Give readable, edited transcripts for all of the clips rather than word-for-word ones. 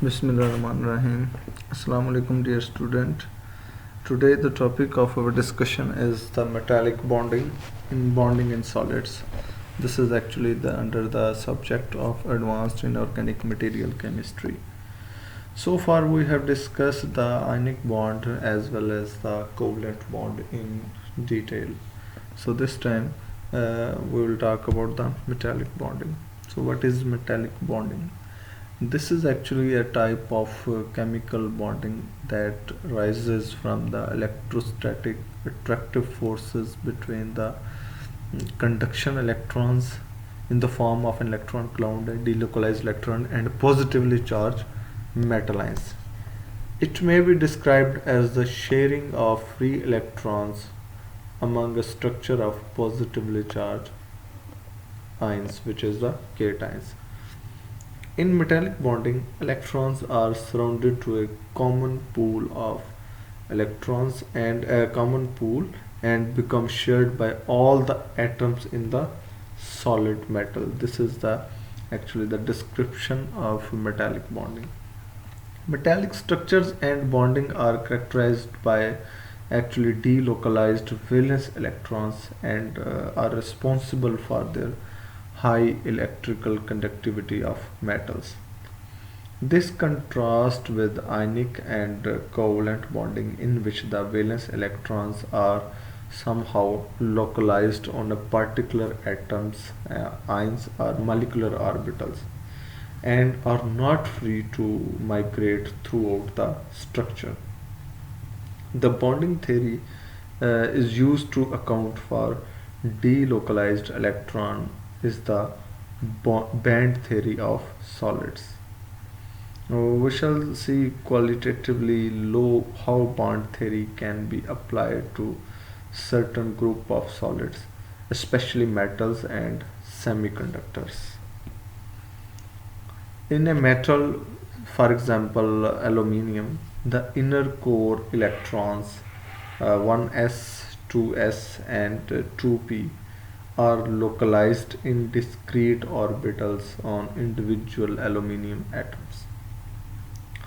Bismillahirrahmanirrahim. Assalamu alaikum, dear student. Today the topic of our discussion is the metallic bonding in solids. This is actually under the subject of advanced inorganic material chemistry. So far we have discussed the ionic bond as well as the covalent bond in detail. So this time we will talk about the metallic bonding. So what is metallic bonding? This is actually a type of chemical bonding that rises from the electrostatic attractive forces between the conduction electrons in the form of an electron cloud, a delocalized electron, and positively charged metal ions. It may be described as the sharing of free electrons among a structure of positively charged ions, which is the cations. In metallic bonding, electrons are surrounded to a common pool of electrons and become shared by all the atoms in the solid metal. This is actually the description of metallic bonding. Metallic structures and bonding are characterized by actually delocalized valence electrons and are responsible for their high electrical conductivity of metals. This contrasts with ionic and covalent bonding, in which the valence electrons are somehow localized on a particular atom's ions or molecular orbitals and are not free to migrate throughout the structure. The bonding theory is used to account for delocalized electron is the band theory of solids. Now we shall see qualitatively low how bond theory can be applied to certain group of solids, especially metals and semiconductors. In a metal, for example aluminium, the inner core electrons 1s, 2s and 2p are localized in discrete orbitals on individual aluminum atoms.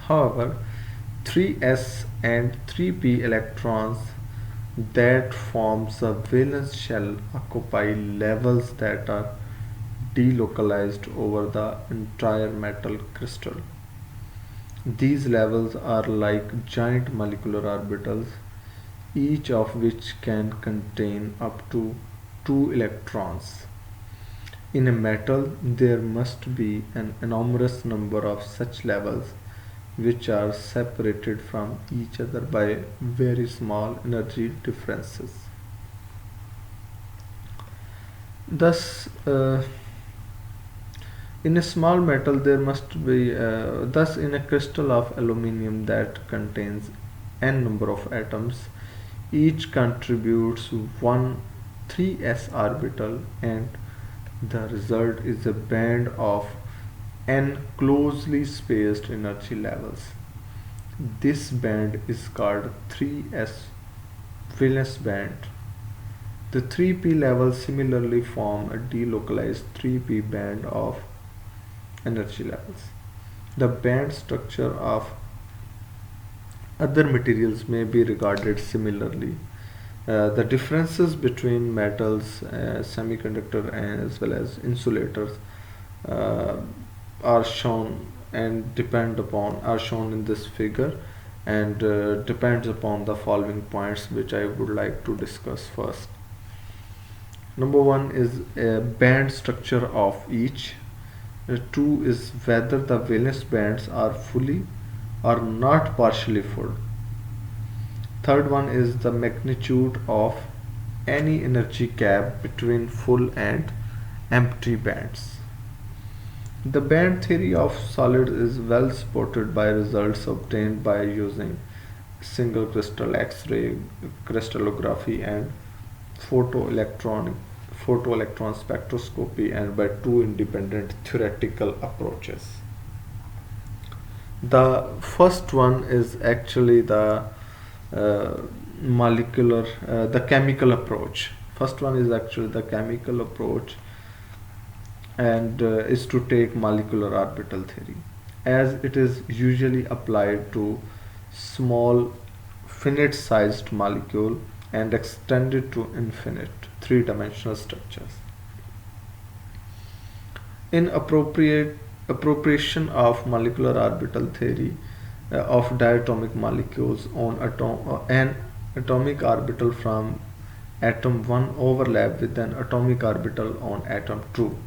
However, 3s and 3p electrons that forms the valence shell occupy levels that are delocalized over the entire metal crystal. These levels are like giant molecular orbitals, each of which can contain up to 2 electrons. In a metal, there must be an enormous number of such levels which are separated from each other by very small energy differences. Thus, in a small metal there must be thus in a crystal of aluminum that contains n number of atoms, each contributes one 3s orbital, and the result is a band of n closely spaced energy levels. This band is called 3s valence band. The 3p levels similarly form a delocalized 3p band of energy levels. The band structure of other materials may be regarded similarly. The differences between metals, semiconductor as well as insulators uh, are shown are shown in this figure and depends upon the following points which I would like to discuss first. Number one is a band structure of each. Two is whether the valence bands are fully or not partially full. Third one is the magnitude of any energy gap between full and empty bands. The band theory of solids is well supported by results obtained by using single crystal X-ray crystallography and photoelectron spectroscopy, and by two independent theoretical approaches. The first one is actually the chemical approach. First one is actually the chemical approach and is to take molecular orbital theory. as it is usually applied to small finite sized molecule and extended to infinite three-dimensional structures. In appropriation of molecular orbital theory of diatomic molecules on an atomic orbital from atom 1 overlap with an atomic orbital on atom 2,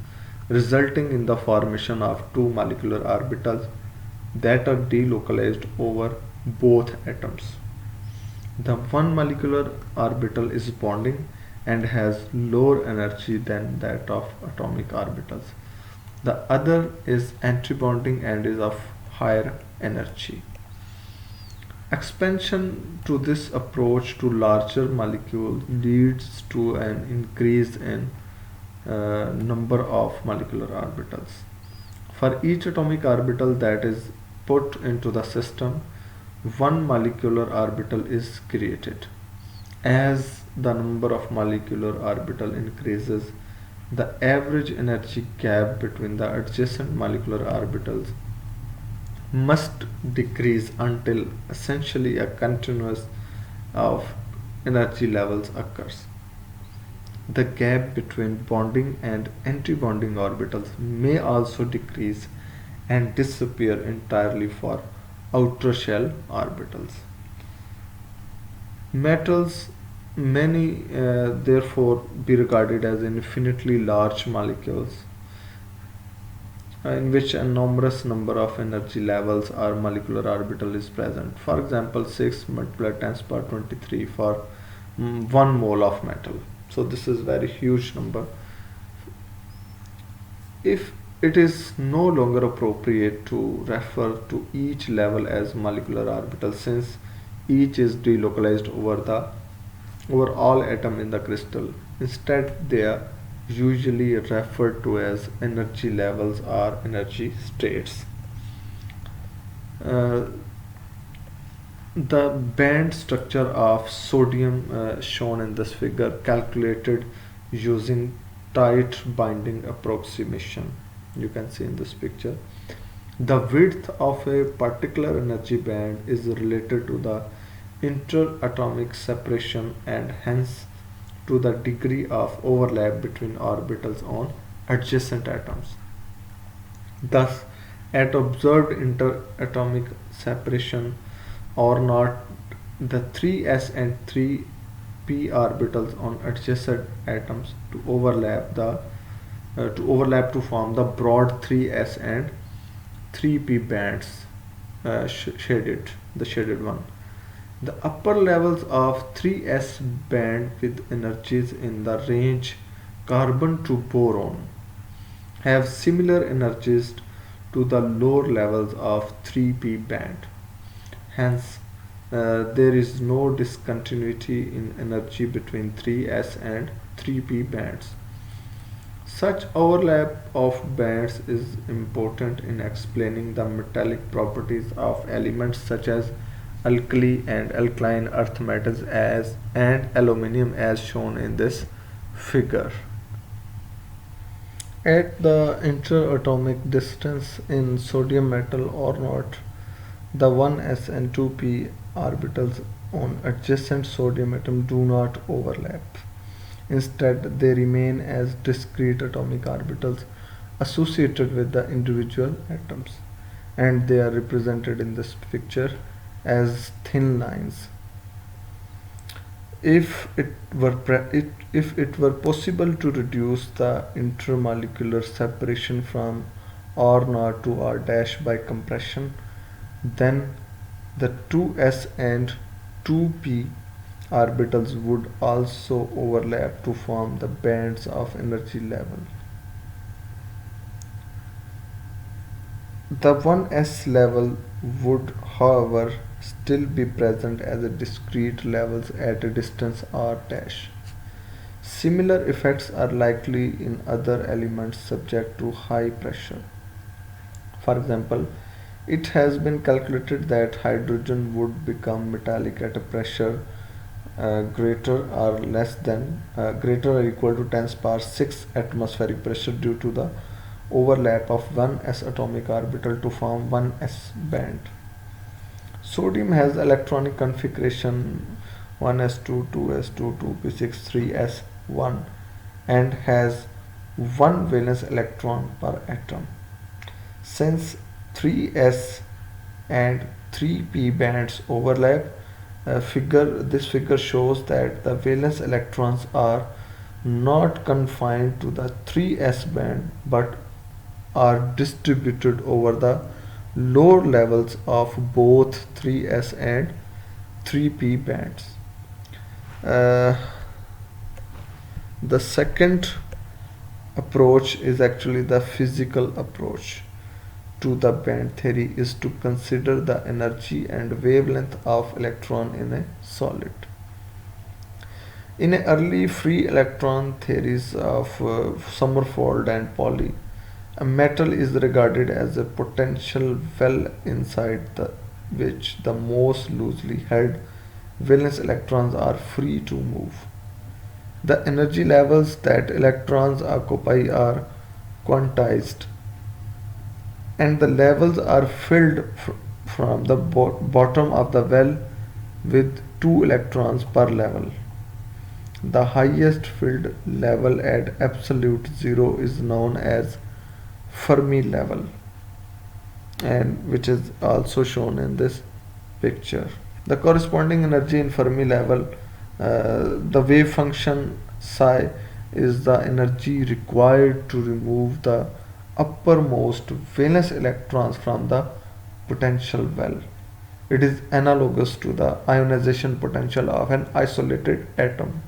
resulting in the formation of two molecular orbitals that are delocalized over both atoms. The one molecular orbital is bonding and has lower energy than that of atomic orbitals. The other is antibonding and is of higher energy. Expansion to this approach to larger molecules leads to an increase in number of molecular orbitals. For each atomic orbital that is put into the system, one molecular orbital is created. As the number of molecular orbital increases, the average energy gap between the adjacent molecular orbitals must decrease until essentially a continuous of energy levels occurs. The gap between bonding and antibonding orbitals may also decrease and disappear entirely for outer shell orbitals. Metals many therefore be regarded as infinitely large molecules in which a numerous number of energy levels or molecular orbital is present. For example, 6 multiplied 10 to the power 23 for 1 mole of metal. So this is very huge number. If it is no longer appropriate to refer to each level as molecular orbital, since each is delocalized over all atom in the crystal. Instead, they are usually referred to as energy levels or energy states. Uh, the band structure of sodium shown in this figure calculated using tight binding approximation. You can see in this picture. The width of a particular energy band is related to the interatomic separation and hence to the degree of overlap between orbitals on adjacent atoms. Thus, at observed interatomic separation or not, the 3s and 3p orbitals on adjacent atoms to form the broad 3s and 3p bands, the shaded one. The upper levels of 3s band with energies in the range carbon to boron have similar energies to the lower levels of 3p band. Hence, there is no discontinuity in energy between 3s and 3p bands. Such overlap of bands is important in explaining the metallic properties of elements such as alkali and alkaline earth metals and aluminium as shown in this figure. At the interatomic distance in sodium metal or not, the 1s and 2p orbitals on adjacent sodium atom do not overlap. Instead, they remain as discrete atomic orbitals associated with the individual atoms, and they are represented in this picture as thin lines. If it were possible to reduce the intermolecular separation from R naught to R dash by compression, then the 2s and 2p orbitals would also overlap to form the bands of energy level. The 1s level would, however, still be present as a discrete levels at a distance r dash. Similar effects are likely in other elements subject to high pressure. For example, it has been calculated that hydrogen would become metallic at a pressure greater or equal to 10 to the power 6 atmospheric pressure due to the overlap of one s atomic orbital to form one s band. Sodium has electronic configuration 1s2, 2s2, 2p6, 3s1 and has one valence electron per atom. Since 3s and 3p bands overlap, this figure shows that the valence electrons are not confined to the 3s band but are distributed over the lower levels of both 3s and 3p bands. Uh, the second approach is actually the physical approach to the band theory is to consider the energy and wavelength of electron in a solid. In early free electron theories of Sommerfeld and Pauli, a metal is regarded as a potential well inside which the most loosely held valence electrons are free to move. The energy levels that electrons occupy are quantized and the levels are filled from the bottom of the well with 2 electrons per level. The highest filled level at absolute zero is known as Fermi level and which is also shown in this picture. The corresponding energy in Fermi level, the wave function psi is the energy required to remove the uppermost valence electrons from the potential well. It is analogous to the ionization potential of an isolated atom.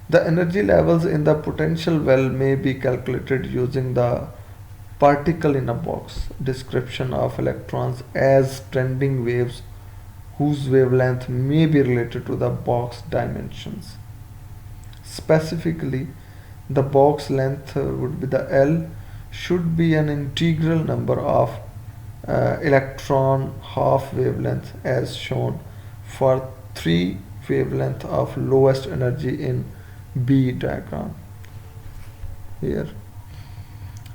The energy levels in the potential well may be calculated using the particle in a box description of electrons as trending waves whose wavelength may be related to the box dimensions. Specifically, the box length would be the L should be an integral number of electron half wavelength as shown for 3 wavelength of lowest energy in B diagram here.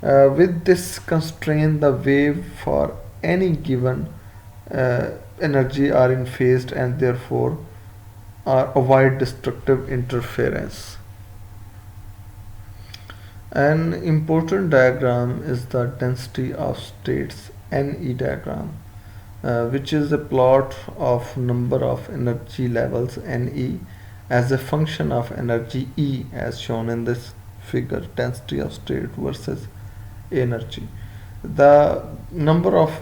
With this constraint, the wave for any given energy are in phase and therefore avoid destructive interference. An important diagram is the density of states NE diagram, which is a plot of number of energy levels NE as a function of energy E as shown in this figure, density of state versus energy. The number of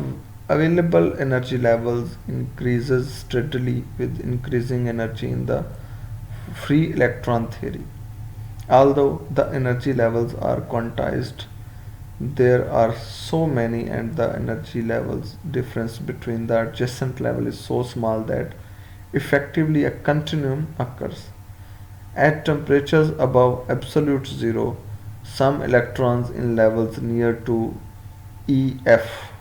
available energy levels increases steadily with increasing energy in the free electron theory. Although the energy levels are quantized, there are so many and the energy levels difference between the adjacent level is so small that effectively a continuum occurs. At temperatures above absolute zero, some electrons in levels near to EF,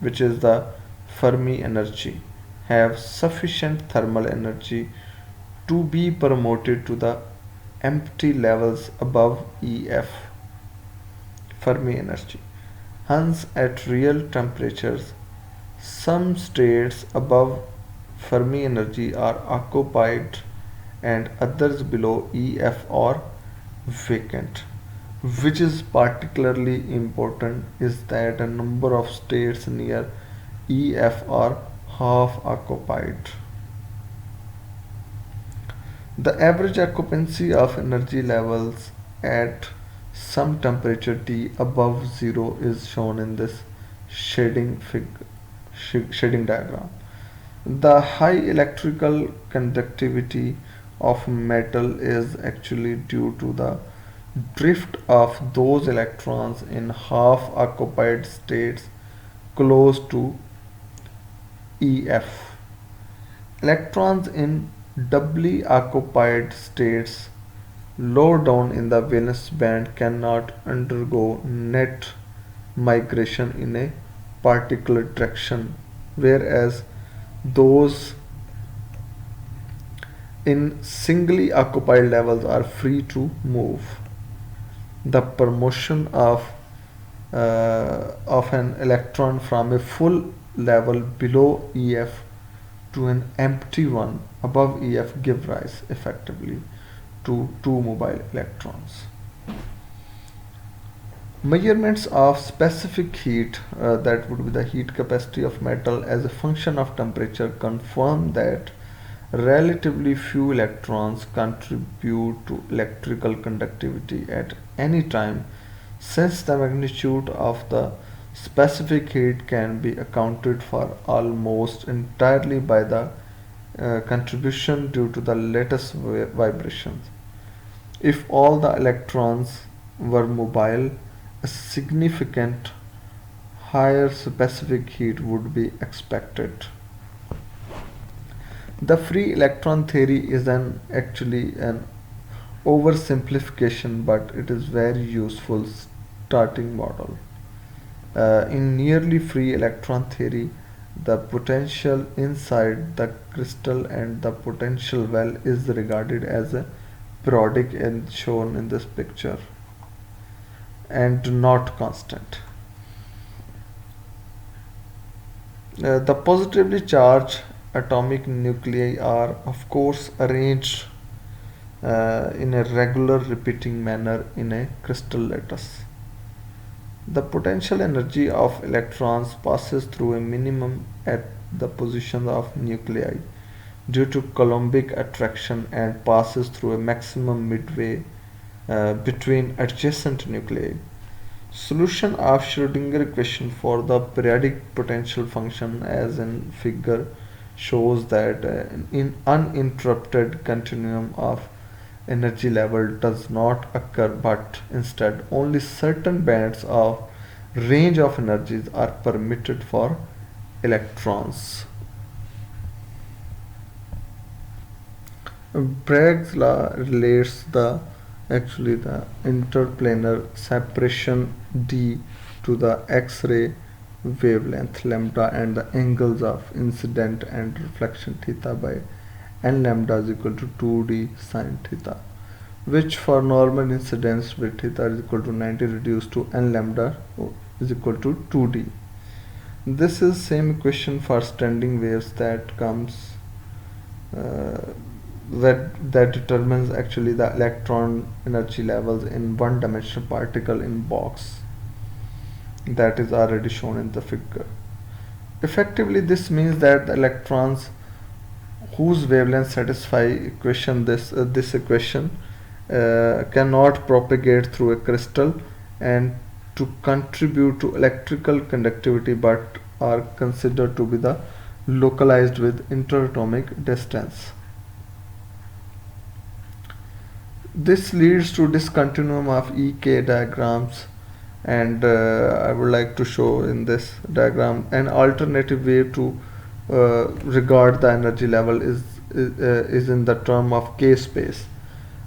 which is the Fermi energy, have sufficient thermal energy to be promoted to the empty levels above EF, Fermi energy. Hence, at real temperatures, some states above Fermi energy are occupied and others below EF are vacant. Which is particularly important is that a number of states near EF are half occupied. The average occupancy of energy levels at some temperature T above zero is shown in this shading diagram. The high electrical conductivity of metal is actually due to the drift of those electrons in half occupied states close to EF. Electrons in doubly occupied states low down in the valence band cannot undergo net migration in a particular direction, whereas those in singly occupied levels are free to move. the promotion of an electron from a full level below EF to an empty one above EF give rise effectively to two mobile electrons. Measurements of specific heat, that would be the heat capacity of metal as a function of temperature, confirm that relatively few electrons contribute to electrical conductivity at any time, since the magnitude of the specific heat can be accounted for almost entirely by the contribution due to the lattice vibrations. If all the electrons were mobile, a significant higher specific heat would be expected. The free electron theory is actually an oversimplification, but it is very useful starting model. In nearly free electron theory, the potential inside the crystal and the potential well is regarded as a periodic and shown in this picture and not constant. The positively charged atomic nuclei are of course arranged in a regular repeating manner in a crystal lattice. The potential energy of electrons passes through a minimum at the position of nuclei due to Coulombic attraction and passes through a maximum midway between adjacent nuclei. Solution of Schrödinger equation for the periodic potential function as in figure shows that an uninterrupted continuum of energy level does not occur, but instead only certain bands of range of energies are permitted for electrons. Bragg's law relates the interplanar separation d to the X-ray wavelength lambda and the angles of incident and reflection theta by n lambda is equal to 2d sine theta, which for normal incidence with theta is equal to 90 reduced to n lambda is equal to 2d. This is same equation for standing waves that comes that determines actually the electron energy levels in one-dimensional particle in box that is already shown in the figure. Effectively, this means that the electrons whose wavelengths satisfy this equation cannot propagate through a crystal and to contribute to electrical conductivity, but are considered to be the localized with interatomic distance. This leads to discontinuum of EK diagrams, and I would like to show in this diagram an alternative way to regard the energy level is in the term of K space.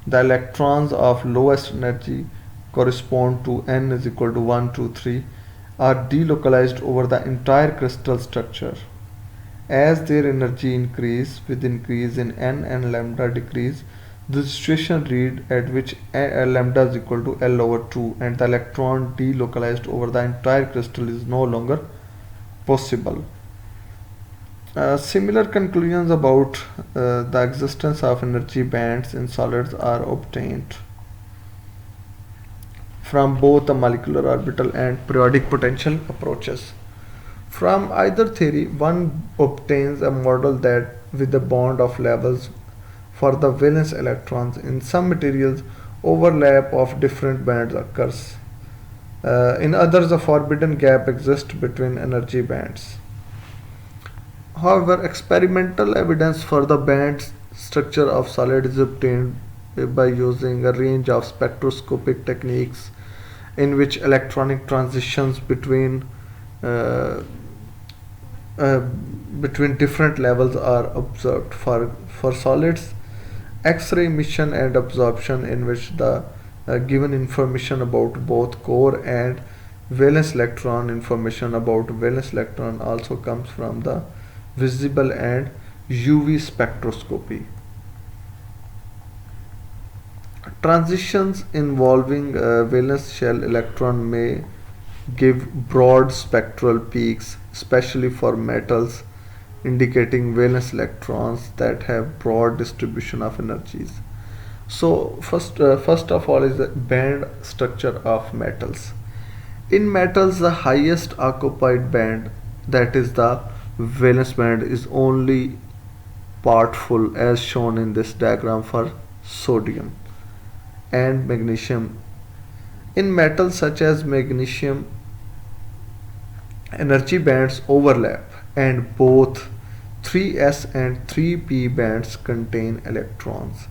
The electrons of lowest energy correspond to n is equal to 1, 2, 3 are delocalized over the entire crystal structure. As their energy increase with increase in n and lambda decrease, the situation read at which lambda is equal to L over 2 and the electron delocalized over the entire crystal is no longer possible. Similar conclusions about the existence of energy bands in solids are obtained from both the molecular orbital and periodic potential approaches. From either theory, one obtains a model that with the bond of levels for the valence electrons in some materials overlap of different bands occurs. In others, a forbidden gap exists between energy bands. However, experimental evidence for the band structure of solid is obtained by using a range of spectroscopic techniques in which electronic transitions between different levels are observed. For solids, X-ray emission and absorption, in which the given information about both core and valence electron information about valence electron also comes from the visible and UV spectroscopy. Transitions involving valence shell electron may give broad spectral peaks, especially for metals, indicating valence electrons that have broad distribution of energies. So first of all is the band structure of metals. In metals, the highest occupied band, that is the valence band, is only part full as shown in this diagram for sodium and magnesium. In metals such as magnesium, energy bands overlap and both 3s and 3p bands contain electrons.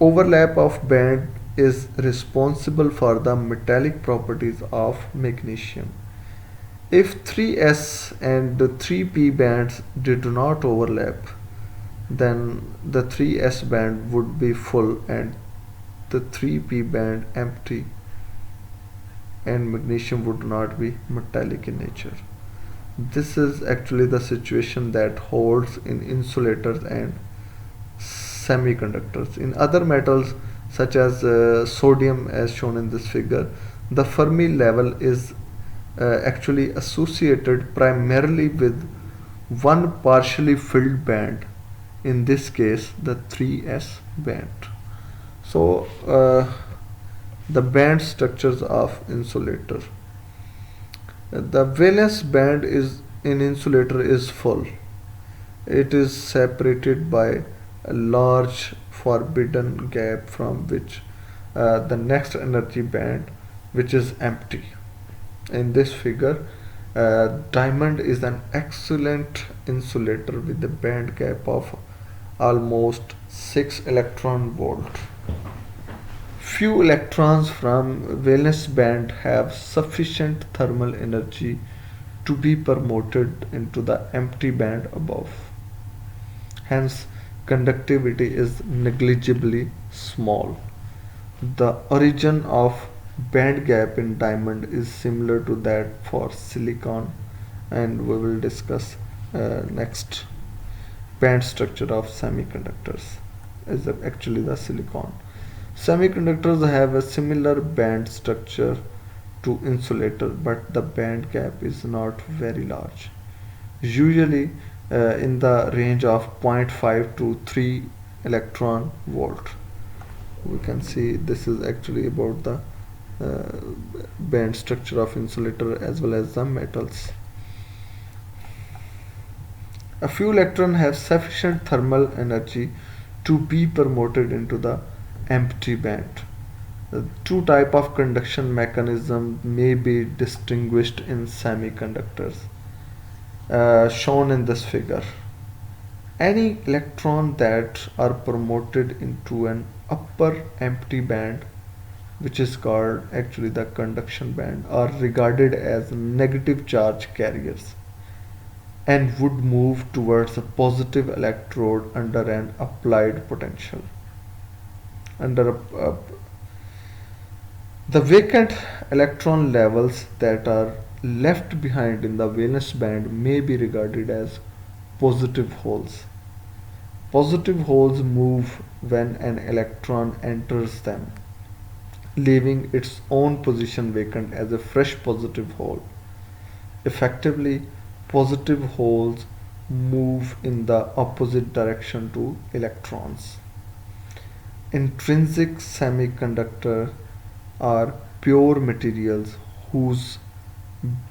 Overlap of band is responsible for the metallic properties of magnesium. If 3s and 3p bands did not overlap, then the 3s band would be full and the 3p band empty, and magnesium would not be metallic in nature. This is actually the situation that holds in insulators and semiconductors. In other metals such as sodium, as shown in this figure, the Fermi level is actually associated primarily with one partially filled band, in this case the 3s band. So the band structures of insulator. The valence band is in insulator is full. It is separated by a large forbidden gap from which the next energy band, which is empty. In this figure, diamond is an excellent insulator with a band gap of almost 6 electron volt. Few electrons from valence band have sufficient thermal energy to be promoted into the empty band above. Hence, conductivity is negligibly small. The origin of band gap in diamond is similar to that for silicon, and we will discuss next. Band structure of semiconductors is actually the silicon. Semiconductors have a similar band structure to insulator, but the band gap is not very large, usually in the range of 0.5 to 3 electron volt. We can see this is actually about the band structure of insulator as well as the metals. A few electrons have sufficient thermal energy to be promoted into the empty band. Two types of conduction mechanism may be distinguished in semiconductors, shown in this figure. Any electron that are promoted into an upper empty band, which is called actually the conduction band, are regarded as negative charge carriers and would move towards a positive electrode under an applied potential. The vacant electron levels that are left behind in the valence band may be regarded as positive holes. Positive holes move when an electron enters them, leaving its own position vacant as a fresh positive hole. Effectively, positive holes move in the opposite direction to electrons. Intrinsic semiconductor are pure materials whose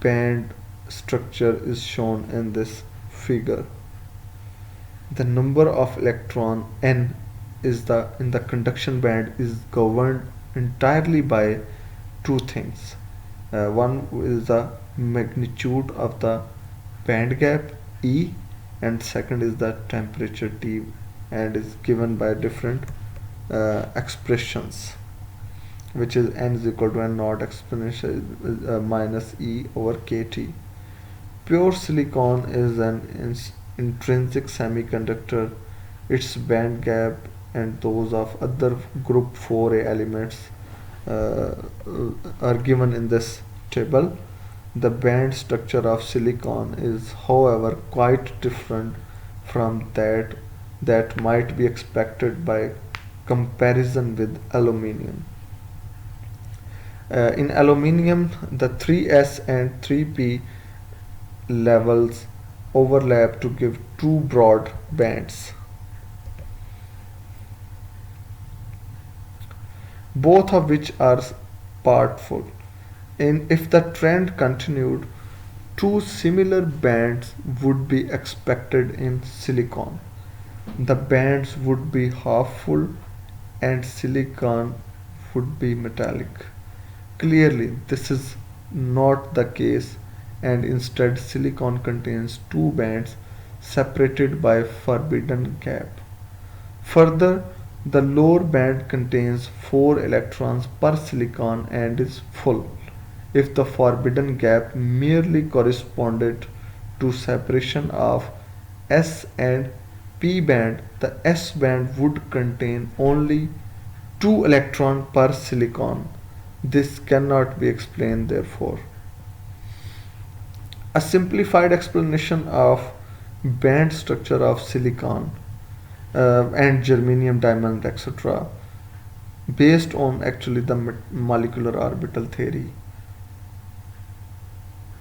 band structure is shown in this figure. The number of electron n is in the conduction band is governed entirely by two things. One is the magnitude of the band gap E, and second is the temperature T, and is given by different expressions, which is n is equal to n naught exponential minus E over kT. Pure silicon is an intrinsic semiconductor. Its band gap and those of other group 4a elements are given in this table. The band structure of silicon is, however, quite different from that might be expected by comparison with aluminium. In aluminium, the 3s and 3p levels overlap to give two broad bands, both of which are partful. And if the trend continued, two similar bands would be expected in silicon. The bands would be half full and silicon would be metallic. Clearly, this is not the case, and instead, silicon contains two bands separated by a forbidden gap. Further, the lower band contains 4 electrons per silicon and is full. If the forbidden gap merely corresponded to separation of S and P band, the S band would contain only 2 electrons per silicon. This cannot be explained therefore. A simplified explanation of band structure of silicon and germanium diamond etc. based on actually the molecular orbital theory.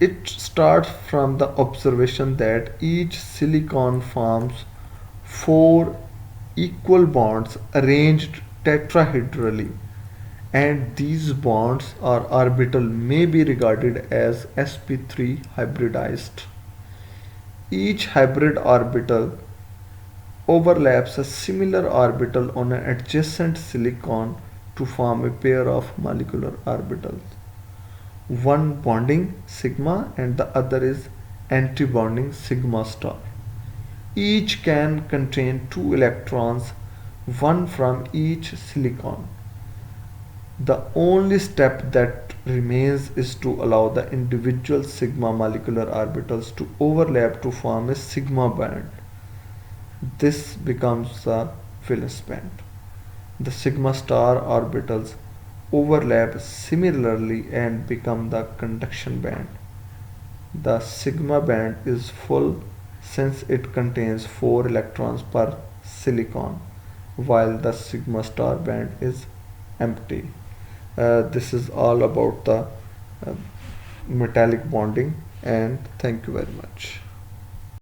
It starts from the observation that each silicon forms four equal bonds arranged tetrahedrally, and these bonds or orbital may be regarded as sp3 hybridized. Each hybrid orbital overlaps a similar orbital on an adjacent silicon to form a pair of molecular orbitals. One bonding sigma and the other is anti-bonding sigma star. Each can contain two electrons, one from each silicon. The only step that remains is to allow the individual sigma molecular orbitals to overlap to form a sigma band. This becomes the valence band. The sigma star orbitals overlap similarly and become the conduction band. The sigma band is full since it contains 4 electrons per silicon, while the sigma star band is empty. This is all about the uh, metallic bonding, and thank you very much.